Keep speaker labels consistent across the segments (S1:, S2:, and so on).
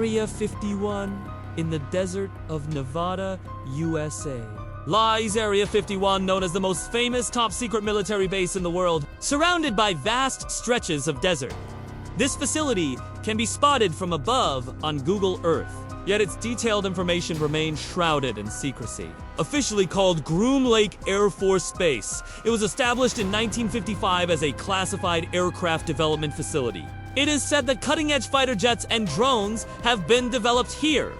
S1: Area 51 in the desert of Nevada, USA. Lies Area 51, known as the most famous top-secret military base in the world, surrounded by vast stretches of desert. This facility can be spotted from above on Google Earth, yet its detailed information remains shrouded in secrecy. Officially called Groom Lake Air Force Base, it was established in 1955 as a classified aircraft development facility. It is said that cutting-edge fighter jets and drones have been developed here.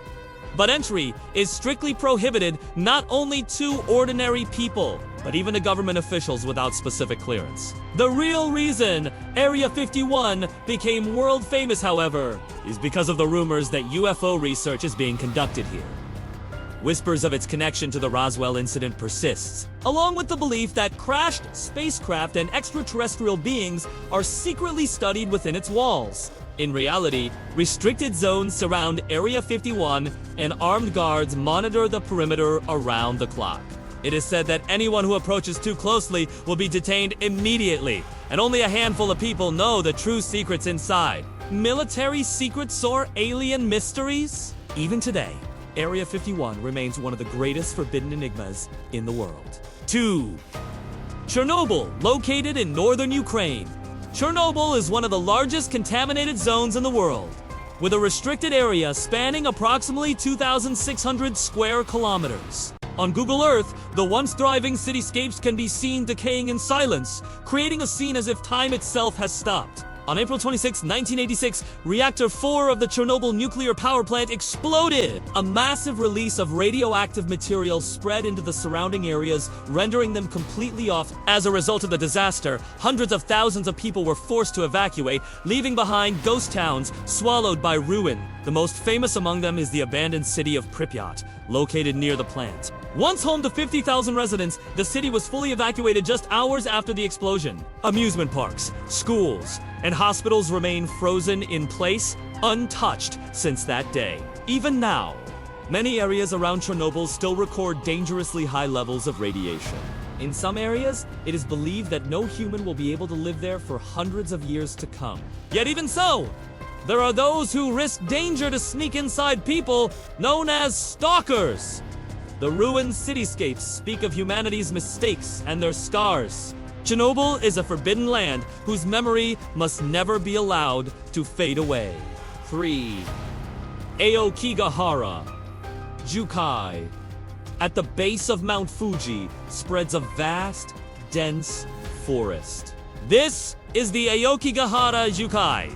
S1: But entry is strictly prohibited not only to ordinary people, but even to government officials without specific clearance. The real reason Area 51 became world famous, however, is because of the rumors that UFO research is being conducted here. Whispers of its connection to the Roswell incident persists, along with the belief that crashed spacecraft and extraterrestrial beings are secretly studied within its walls. In reality, restricted zones surround Area 51 and armed guards monitor the perimeter around the clock. It is said that anyone who approaches too closely will be detained immediately, and only a handful of people know the true secrets inside. Military secrets or alien mysteries? Even today, Area 51 remains one of the greatest forbidden enigmas in the world. 2. Chernobyl, located in northern Ukraine. Chernobyl is one of the largest contaminated zones in the world, with a restricted area spanning approximately 2,600 square kilometers. On Google Earth, the once thriving cityscapes can be seen decaying in silence, creating a scene as if time itself has stopped. On April 26, 1986, Reactor 4 of the Chernobyl nuclear power plant exploded. A massive release of radioactive material spread into the surrounding areas, rendering them completely off. As a result of the disaster, hundreds of thousands of people were forced to evacuate, leaving behind ghost towns swallowed by ruin. The most famous among them is the abandoned city of Pripyat, located near the plant. Once home to 50,000 residents, the city was fully evacuated just hours after the explosion. Amusement parks, schools, and hospitals remain frozen in place, untouched since that day. Even now, many areas around Chernobyl still record dangerously high levels of radiation. In some areas, it is believed that no human will be able to live there for hundreds of years to come. Yet even so, there are those who risk danger to sneak inside people, known as stalkers. The ruined cityscapes speak of humanity's mistakes and their scars. Chernobyl is a forbidden land whose memory must never be allowed to fade away. 3. Aokigahara Jukai. At the base of Mount Fuji spreads a vast, dense forest. This is the Aokigahara Jukai,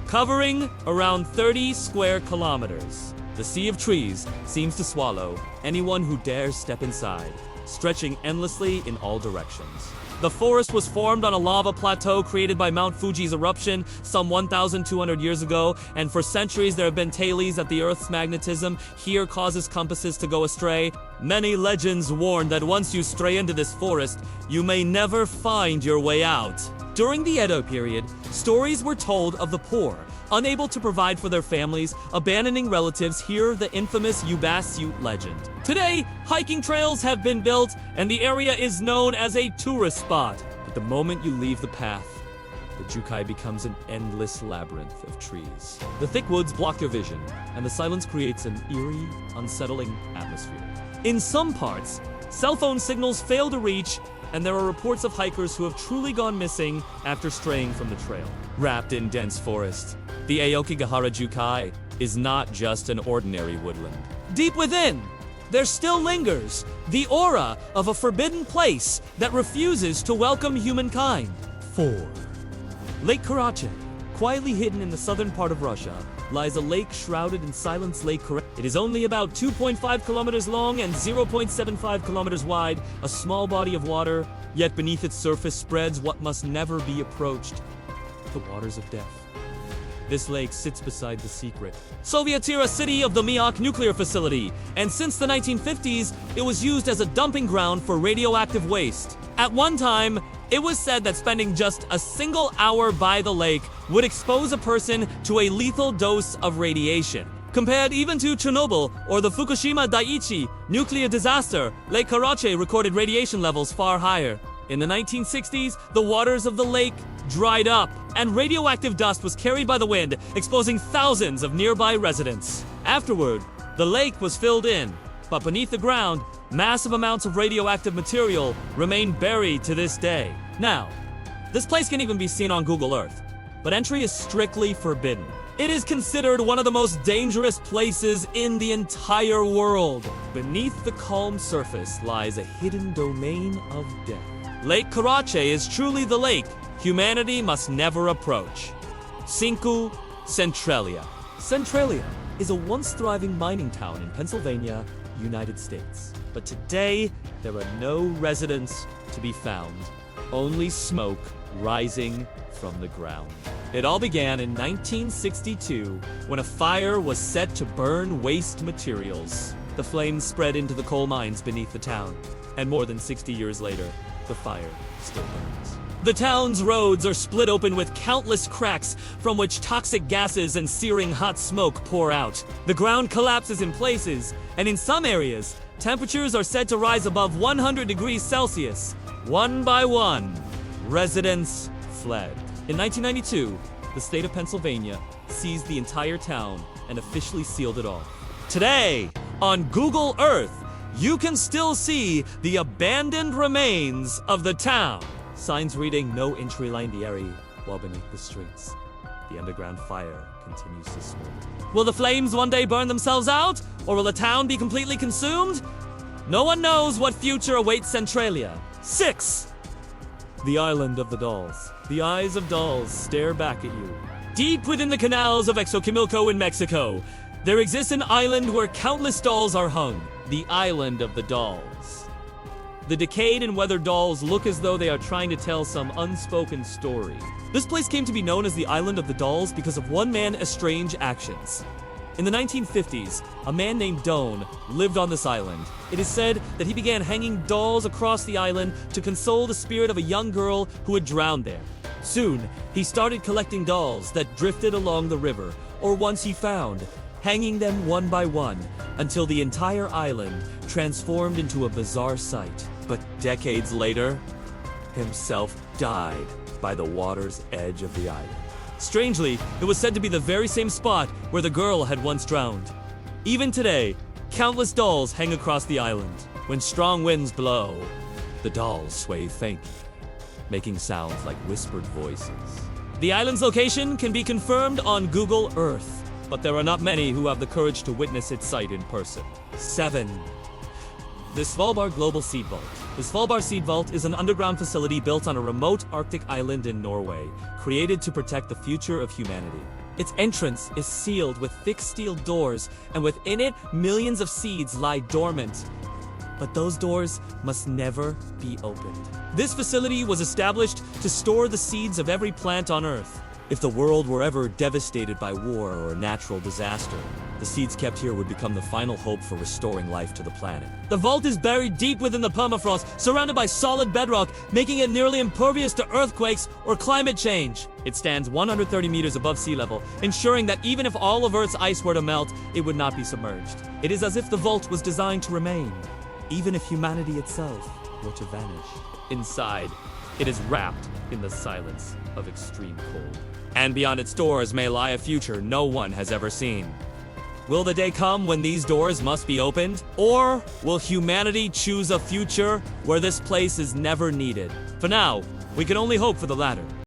S1: covering around 30 square kilometers. The sea of trees seems to swallow anyone who dares step inside, stretching endlessly in all directions. The forest was formed on a lava plateau created by Mount Fuji's eruption some 1,200 years ago, and for centuries there have been tales that the Earth's magnetism here causes compasses to go astray. Many legends warn that once you stray into this forest, you may never find your way out. During the Edo period, stories were told of the poor, unable to provide for their families, abandoning relatives. Hear the infamous Yubasute legend. Today, hiking trails have been built, and the area is known as a tourist spot. But the moment you leave the path, the Jukai becomes an endless labyrinth of trees. The thick woods block your vision, and the silence creates an eerie, unsettling atmosphere. In some parts, cell phone signals fail to reach, and there are reports of hikers who have truly gone missing after straying from the trail. Wrapped in dense forest, the Aokigahara Jukai is not just an ordinary woodland. Deep within, there still lingers the aura of a forbidden place that refuses to welcome humankind. 4. Lake Karachay. Quietly hidden in the southern part of Russia lies a lake shrouded in silence. Lake Karachay. It is only about 2.5 kilometers long and 0.75 kilometers wide, a small body of water, yet beneath its surface spreads what must never be approached: the waters of death. This lake sits beside the secret Soviet-era city of the Myok nuclear facility, and since the 1950s, it was used as a dumping ground for radioactive waste. At one time, it was said that spending just a single hour by the lake would expose a person to a lethal dose of radiation. Compared even to Chernobyl or the Fukushima Daiichi nuclear disaster, Lake Karachay recorded radiation levels far higher. In the 1960s, the waters of the lake dried up, and radioactive dust was carried by the wind, exposing thousands of nearby residents. Afterward, the lake was filled in, but beneath the ground, massive amounts of radioactive material remain buried to this day. Now, this place can even be seen on Google Earth, but entry is strictly forbidden. It is considered one of the most dangerous places in the entire world. Beneath the calm surface lies a hidden domain of death. Lake Karachay is truly the lake humanity must never approach. 5. Centralia. Centralia is a once thriving mining town in Pennsylvania, United States. But today, there are no residents to be found, only smoke rising from the ground. It all began in 1962 when a fire was set to burn waste materials. The flames spread into the coal mines beneath the town, and more than 60 years later, the fire still burns. The town's roads are split open with countless cracks from which toxic gases and searing hot smoke pour out. The ground collapses in places, and in some areas, temperatures are said to rise above 100 degrees Celsius. One by one, residents fled. In 1992, the state of Pennsylvania seized the entire town and officially sealed it off. Today, on Google Earth, you can still see the abandoned remains of the town. Signs reading "No entry line the area," while beneath the streets, the underground fire continues to smolder. Will the flames one day burn themselves out, or will the town be completely consumed? No one knows what future awaits Centralia. 6. The Island of the Dolls. The eyes of dolls stare back at you. Deep within the canals of Aokigahara in Mexico, there exists an island where countless dolls are hung. The Island of the Dolls. The decayed and weathered dolls look as though they are trying to tell some unspoken story. This place came to be known as the Island of the Dolls because of one man's strange actions. In the 1950s, a man named Doan lived on this island. It is said that he began hanging dolls across the island to console the spirit of a young girl who had drowned there. Soon, he started collecting dolls that drifted along the river, or ones he found, hanging them one by one, until the entire island transformed into a bizarre sight. But decades later, himself died by the water's edge of the island. Strangely, it was said to be the very same spot where the girl had once drowned. Even today, countless dolls hang across the island. When strong winds blow, the dolls sway faintly, making sounds like whispered voices. The island's location can be confirmed on Google Earth, but there are not many who have the courage to witness its sight in person. 7. The Svalbard Global Seed Vault. The Svalbard Seed Vault is an underground facility built on a remote Arctic island in Norway, created to protect the future of humanity. Its entrance is sealed with thick steel doors, and within it, millions of seeds lie dormant. But those doors must never be opened. This facility was established to store the seeds of every plant on Earth. If the world were ever devastated by war or a natural disaster, the seeds kept here would become the final hope for restoring life to the planet. The vault is buried deep within the permafrost, surrounded by solid bedrock, making it nearly impervious to earthquakes or climate change. It stands 130 meters above sea level, ensuring that even if all of Earth's ice were to melt, it would not be submerged. It is as if the vault was designed to remain, even if humanity itself were to vanish. Inside, it is wrapped in the silence of extreme cold. And beyond its doors may lie a future no one has ever seen. Will the day come when these doors must be opened? Or will humanity choose a future where this place is never needed? For now, we can only hope for the latter.